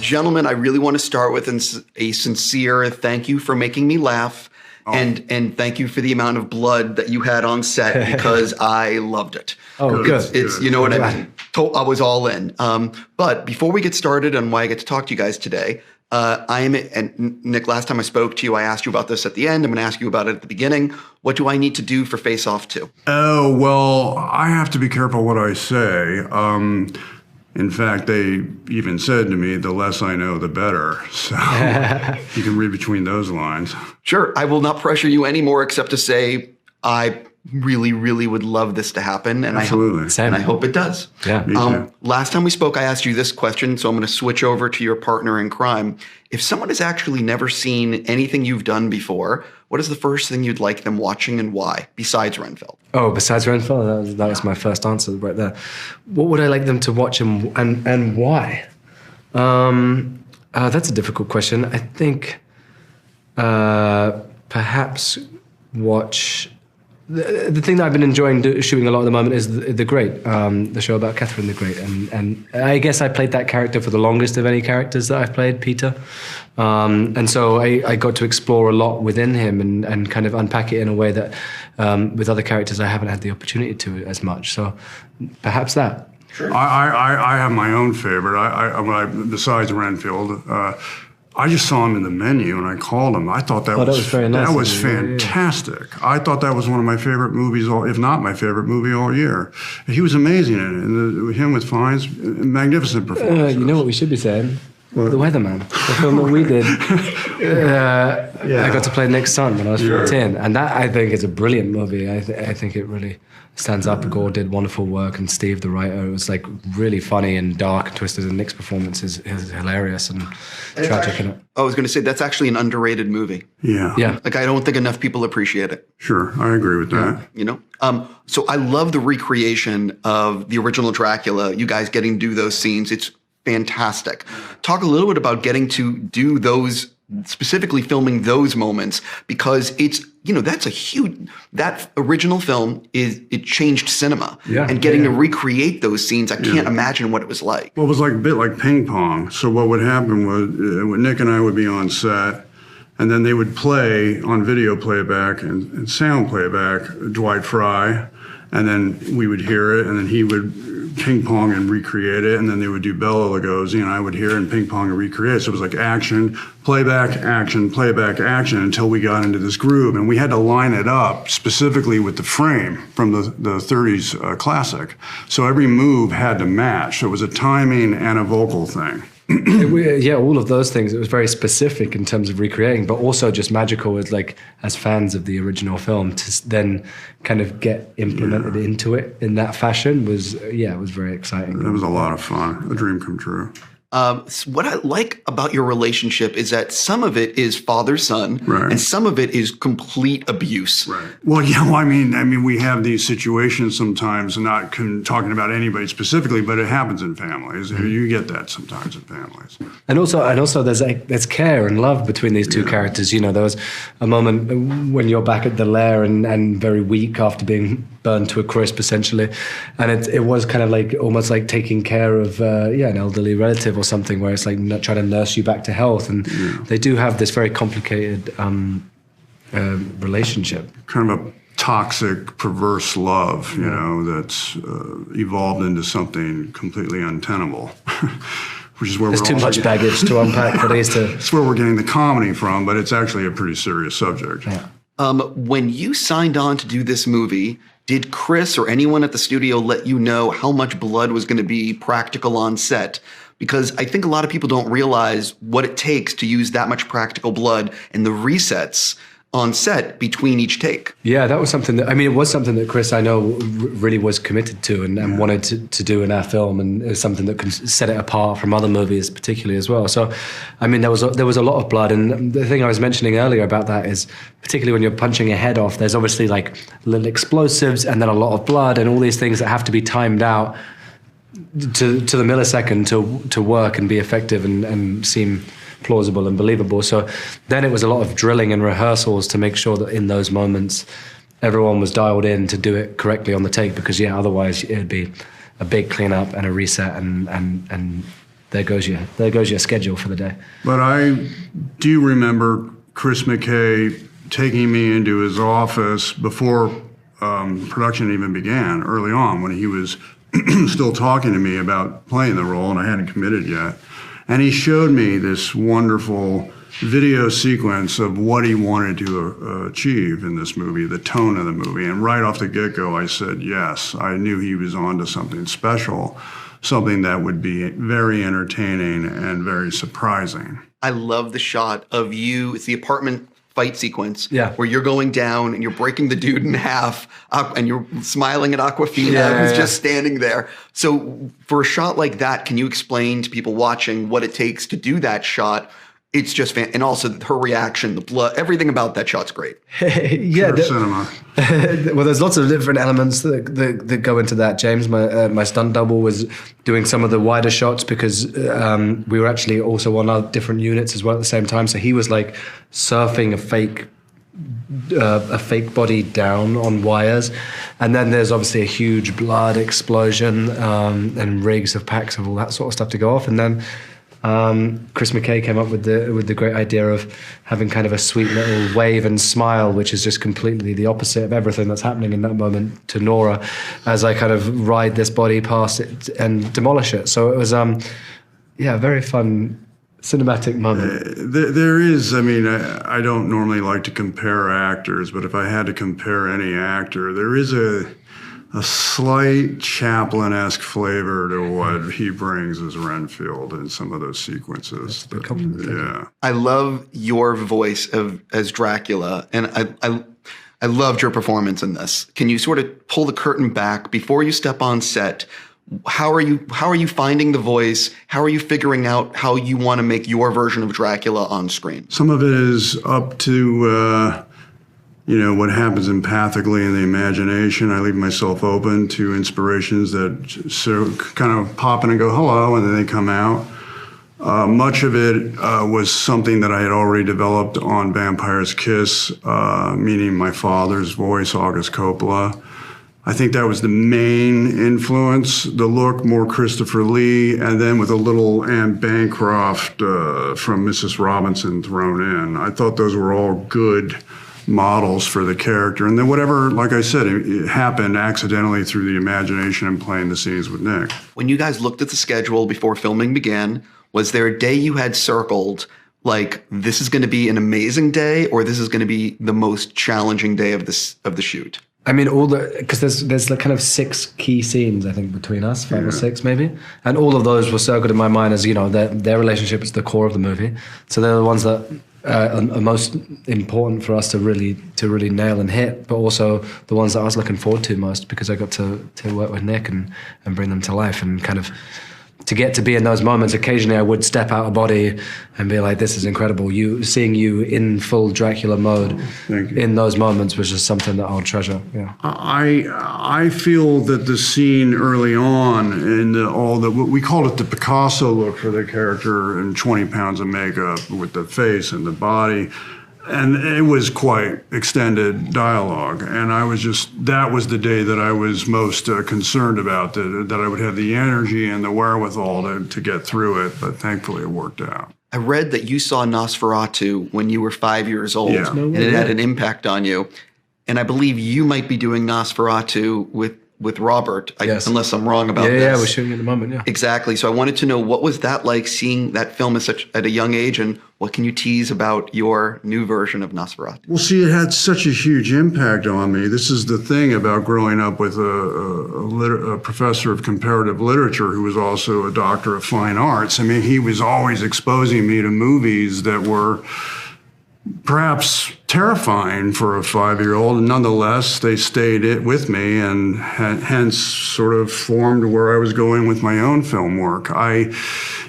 Gentlemen, I really want to start with a sincere thank you for making me laugh. And thank you for the amount of blood that you had on set because I loved it. Oh, good. It's you know what I mean? I was all in. But before we get started on why I get to talk to you guys today, and Nick, last time I spoke to you, I asked you about this at the end. I'm going to ask you about it at the beginning. What do I need to do for Face Off 2? Oh, well, I have to be careful what I say. In fact, they even said to me, the less I know, the better. So you can read between those lines. Sure. I will not pressure you anymore except to say I really, really would love this to happen. And Absolutely. I hope it does. Yeah. Me too. Last time we spoke, I asked you this question, so I'm going to switch over to your partner in crime. If someone has actually never seen anything you've done before, what is the first thing you'd like them watching and why, besides Renfield? Oh, besides Renfield? That was my first answer right there. What would I like them to watch and why? That's a difficult question. I think perhaps watch... The thing that I've been enjoying shooting a lot at the moment is The Great, the show about Catherine the Great. And I guess I played that character for the longest of any characters that I've played, Peter. And so I got to explore a lot within him and kind of unpack it in a way that with other characters I haven't had the opportunity to as much. So perhaps that. Sure. I have my own favorite. Besides Renfield, I just saw him in the menu and I called him. I thought that was very nice. That was fantastic. Yeah. I thought that was one of my favorite movies, if not my favorite movie all year. He was amazing in it. And him with Fiennes, magnificent performance. You know what we should be saying? What? The Weatherman, the film that we did. I got to play Nick's son when I was 14. And that, I think, is a brilliant movie. I think it really stands up. Gore did wonderful work, and Steve, the writer, it was like really funny and dark and twisted, and Nick's performance is hilarious and tragic in it. I was going to say, that's actually an underrated movie. Yeah. Like, I don't think enough people appreciate it. Sure, I agree with that. You know? So I love the recreation of the original Dracula, you guys getting to do those scenes. It's fantastic. Talk a little bit about getting to do those, specifically filming those moments, because it's, you know, that's a huge, that original film it changed cinema. Yeah. And getting to recreate those scenes, I can't imagine what it was like. Well, it was like a bit like ping pong. So what would happen was Nick and I would be on set, and then they would play on video playback and sound playback Dwight Fry, and then we would hear it, and then he would ping pong and recreate it, and then they would do Bela Lugosi, and I would hear it and ping pong and recreate it. So it was like action, playback, action, until we got into this groove, and we had to line it up specifically with the frame from the 30s classic. So every move had to match. So it was a timing and a vocal thing. Yeah, all of those things. It was very specific in terms of recreating, but also just magical as fans of the original film to then kind of get implemented into it in that fashion it was very exciting. It was a lot of fun. A dream come true. What I like about your relationship is that some of it is father-son, and some of it is complete abuse. Right. Well, yeah. Well, I mean, we have these situations sometimes. Not talking about anybody specifically, but it happens in families. Mm-hmm. You get that sometimes in families. And also, there's care and love between these two characters. You know, there was a moment when you're back at the lair and very weak after being burned to a crisp, essentially, and it was kind of like almost like taking care of an elderly relative or something, where it's like trying to nurse you back to health, and they do have this very complicated relationship. Kind of a toxic, perverse love, you know, that's evolved into something completely untenable. Which is where there's too much baggage to unpack for these two. It's where we're getting the comedy from, but it's actually a pretty serious subject. Yeah. When you signed on to do this movie, did Chris or anyone at the studio let you know how much blood was going to be practical on set? Because I think a lot of people don't realize what it takes to use that much practical blood and the resets on set between each take. Yeah, that was something it was something that Chris, I know, really was committed to and wanted to do in our film, and it's something that can set it apart from other movies particularly as well. So, I mean, there was a lot of blood, and the thing I was mentioning earlier about that is, particularly when you're punching a head off, there's obviously like little explosives and then a lot of blood and all these things that have to be timed out to the millisecond to work and be effective and seem plausible and believable. So then it was a lot of drilling and rehearsals to make sure that in those moments everyone was dialed in to do it correctly on the take, because otherwise it'd be a big cleanup and a reset and there goes your schedule for the day. But I do remember Chris McKay taking me into his office before production even began, early on, when he was still talking to me about playing the role, and I hadn't committed yet. And he showed me this wonderful video sequence of what he wanted to achieve in this movie, the tone of the movie. And right off the get-go, I said yes. I knew he was onto something special, something that would be very entertaining and very surprising. I love the shot of you. It's the apartment fight sequence where you're going down and you're breaking the dude in half and you're smiling at Awkwafina who's just standing there. So for a shot like that, can you explain to people watching what it takes to do that shot? It's just and also her reaction, the blood, everything about that shot's great. Cinema. Well, there's lots of different elements that go into that. James, my stunt double, was doing some of the wider shots because we were actually also on our different units as well at the same time. So he was like surfing a fake body down on wires, and then there's obviously a huge blood explosion and rigs of packs of all that sort of stuff to go off, and then Chris McKay came up with the great idea of having kind of a sweet little wave and smile, which is just completely the opposite of everything that's happening in that moment to Nora, as I kind of ride this body past it and demolish it. So it was, a very fun cinematic moment. There is, I mean, I don't normally like to compare actors, but if I had to compare any actor, there is a slight Chaplin-esque flavor to what he brings as Renfield in some of those sequences. Yeah. I love your voice as Dracula, and I loved your performance in this. Can you sort of pull the curtain back before you step on set? How are you finding the voice? How are you figuring out how you want to make your version of Dracula on screen? Some of it is up to what happens empathically in the imagination. I leave myself open to inspirations that so kind of pop in and go, hello, and then they come out. Much of it was something that I had already developed on Vampire's Kiss, meaning my father's voice, August Coppola. I think that was the main influence. The look, more Christopher Lee, and then with a little Anne Bancroft from Mrs. Robinson thrown in. I thought those were all good models for the character. And then whatever, like I said, it happened accidentally through the imagination and playing the scenes with Nick. When you guys looked at the schedule before filming began, was there a day you had circled, like, this is going to be an amazing day, or this is going to be the most challenging day of the shoot? I mean, because there's like kind of 6 key scenes, I think, between us, 5 or 6 maybe, and all of those were circled in my mind as, their relationship is the core of the movie. So they're the ones that are most important for us to really nail and hit, but also the ones that I was looking forward to most, because I got to work with Nick and bring them to life, and kind of to get to be in those moments. Occasionally I would step out of body and be like, this is incredible. Seeing you in full Dracula mode in those moments was just something that I'll treasure. Yeah. I feel that the scene early on in what we called it the Picasso look for the character, and 20 pounds of makeup with the face and the body, and it was quite extended dialogue. And that was the day that I was most concerned about, that I would have the energy and the wherewithal to get through it. But thankfully it worked out. I read that you saw Nosferatu when you were 5 years old, and it had an impact on you. And I believe you might be doing Nosferatu with Robert, unless I'm wrong about this. Yeah, we're shooting at the moment, yeah. Exactly. So I wanted to know, what was that like, seeing that film at a young age, and what can you tease about your new version of Nosferatu? Well, see, it had such a huge impact on me. This is the thing about growing up with a professor of comparative literature who was also a doctor of fine arts. I mean, he was always exposing me to movies that were perhaps terrifying for a 5-year-old, and nonetheless, they stayed with me, and hence sort of formed where I was going with my own film work. I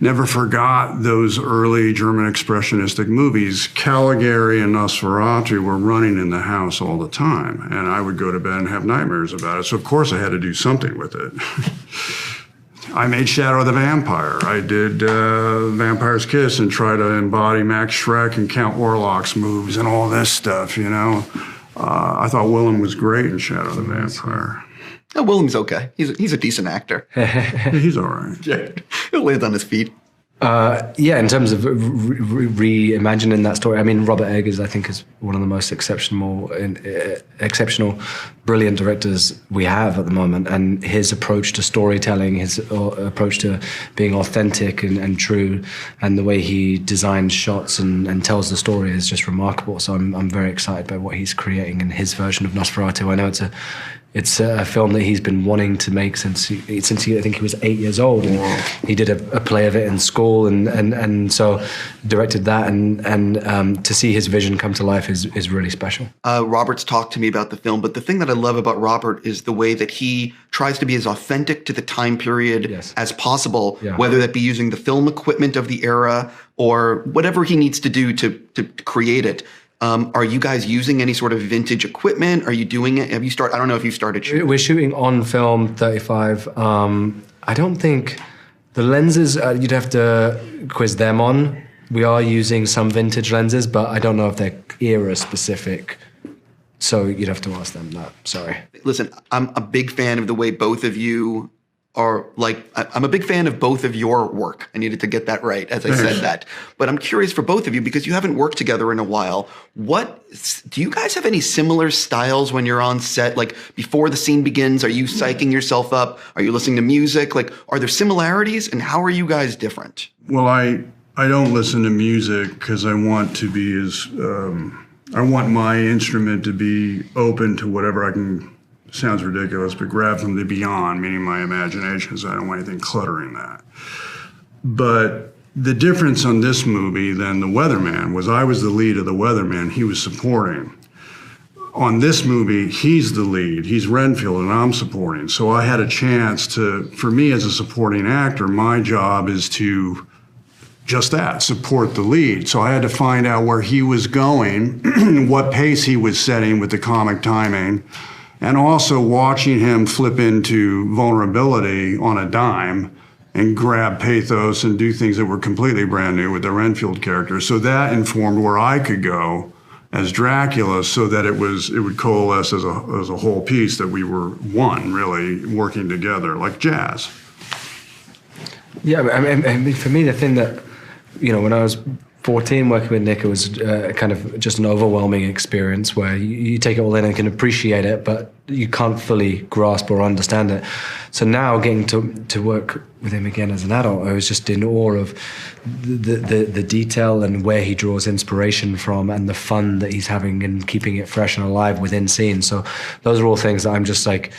never forgot those early German expressionistic movies. Caligari and Nosferatu were running in the house all the time, and I would go to bed and have nightmares about it. So of course I had to do something with it. I made Shadow of the Vampire. I did Vampire's Kiss and tried to embody Max Schreck and Count Orlok's moves and all this stuff, I thought Willem was great in Shadow of the Vampire. Oh, Willem's okay. He's a decent actor. Yeah, he's all right. Yeah, he'll land on his feet. Yeah, in terms of reimagining that story, I mean, Robert Eggers, I think, is one of the most exceptional, brilliant directors we have at the moment. And his approach to storytelling, his approach to being authentic and true, and the way he designs shots and tells the story is just remarkable. So I'm very excited by what he's creating in his version of Nosferatu. I know it's a film that he's been wanting to make since he I think he was 8 years old, and he did a play of it in school, and so directed that, and to see his vision come to life is really special. Robert's talked to me about the film, but the thing that I love about Robert is the way that he tries to be as authentic to the time period as possible, whether that be using the film equipment of the era or whatever he needs to do to create it. Are you guys using any sort of vintage equipment? Are you doing it? Have you started? I don't know if you started shooting. We're shooting on film 35. I don't think the lenses, you'd have to quiz them on. We are using some vintage lenses, but I don't know if they're era specific. So you'd have to ask them that. Sorry. Listen, I'm a big fan of the way both of you are, like, I'm a big fan of both of your work. I needed to get that right as I said that. But I'm curious for both of you, because you haven't worked together in a while. Do you guys have any similar styles when you're on set? Like, before the scene begins, are you psyching yourself up? Are you listening to music? Like, are there similarities, and how are you guys different? Well, I don't listen to music because I want to be I want my instrument to be open to whatever I can. Sounds ridiculous, but grab from the beyond, meaning my imagination, so I don't want anything cluttering that. But the difference on this movie than The Weatherman was I was the lead of The Weatherman, he was supporting. On this movie, he's the lead, he's Renfield, and I'm supporting. So I had a chance for me as a supporting actor, my job is to just that, support the lead. So I had to find out where he was going, what pace he was setting with the comic timing, and also watching him flip into vulnerability on a dime and grab pathos and do things that were completely brand new with the Renfield character. So that informed where I could go as Dracula, so that it would coalesce as a whole piece, that we were one, really working together like jazz. Yeah, I mean, for me, the thing that, when I was 14, working with Nick, it was kind of just an overwhelming experience where you take it all in and can appreciate it, but you can't fully grasp or understand it. So now getting to work with him again as an adult, I was just in awe of the detail and where he draws inspiration from, and the fun that he's having and keeping it fresh and alive within scenes. So those are all things that I'm just like,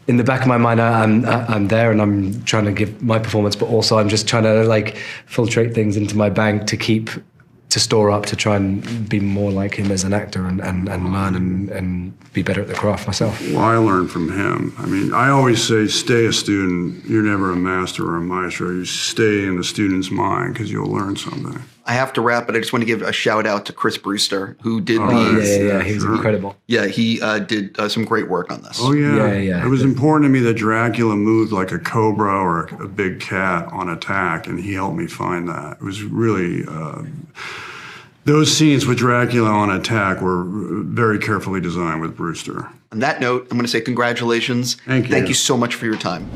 in the back of my mind, I'm there and I'm trying to give my performance, but also I'm just trying to like filtrate things into my bank to store up, to try and be more like him as an actor and learn and be better at the craft myself. Well, I learned from him. I mean, I always say, stay a student. You're never a master or a maestro. You stay in the student's mind because you'll learn something. I have to wrap, but I just want to give a shout out to Chris Brewster, who did he was incredible. Yeah, he did some great work on this. Oh, yeah. It was important to me that Dracula moved like a cobra or a big cat on attack, and he helped me find that. It was really... those scenes with Dracula on attack were very carefully designed with Brewster. On that note, I'm going to say congratulations. Thank you. Thank you so much for your time.